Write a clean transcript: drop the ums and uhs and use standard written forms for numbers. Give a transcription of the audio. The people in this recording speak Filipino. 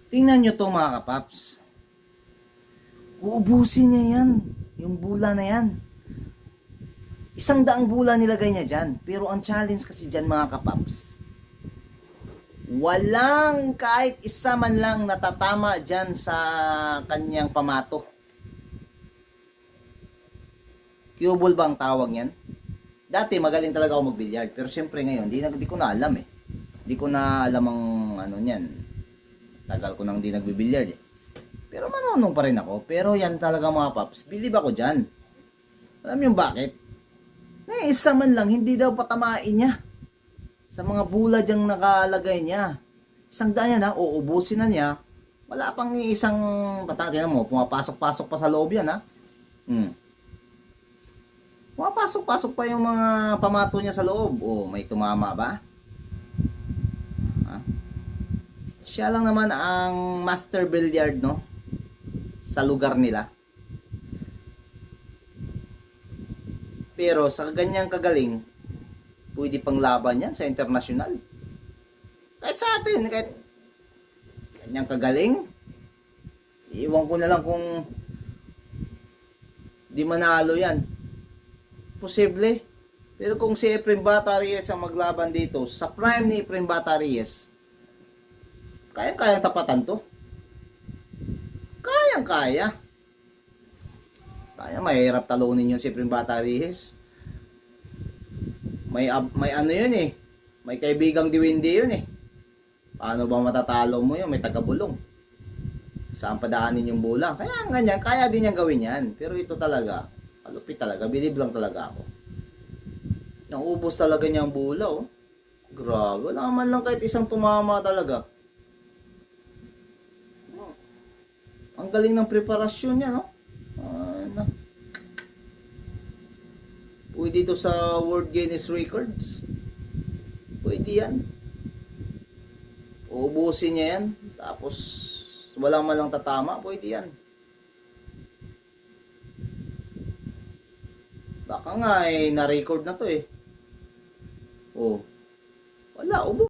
Tingnan nyo to mga kapaps. Uubusin niya yan. Yung bula na yan. 100 bula nilagay niya dyan. Pero ang challenge kasi dyan mga kapaps, walang kahit isa man lang natatama dyan sa kanyang pamato. Cue ball ba ang tawag niyan? Dati magaling talaga ako magbilyard. Pero syempre ngayon, di ko na alam eh. Di ko na alam ang ano niyan. Tagal ko nang di nagbibilyard eh. Pero marunong pa rin ako. Pero yan talaga mga paps, believe ako dyan. Alam yung bakit? Na isa man lang, hindi daw patamain niya. Sa mga bula dyang nakalagay niya. 100 yan ha, uubusin na niya. Wala pang isang, tingnan mo, pumapasok-pasok pa sa loob yan ha. Pumapasok-pasok pa yung mga pamato niya sa loob. Oh, may tumama ba? Siya lang naman ang master billiard, no? Sa lugar nila. Pero sa ganyang kagaling, pwede pang laban yan sa international. Kahit sa atin, kahit ganyang kagaling, iwan ko na lang kung di manalo yan. Posible. Pero kung si Efrem Bata Reyes ang maglaban dito, sa prime ni Efrem Bata Reyes, kayang tapatan to. Kaya. Mahirap talunin yung si Efrem Bata Reyes. May ano yun eh. May kaibigang diwindi yun eh. Paano ba matatalo mo yun? May tagabulong. Saan padaanin yung bola? Kaya ganyan, kaya din niyang gawin yan. Pero ito talaga, malupit talaga. Believe lang talaga ako. Naubos talaga niya ang bola oh. Grabe, wala man lang kahit isang tumama talaga. Ang galing ng preparasyon niya, no? Pwede ito sa World Guinness Records. Pwede yan. Uubusin niya yan. Tapos, walang malang tatama. Pwede yan. Baka nga na-record na to eh. Oh. Wala, ubo.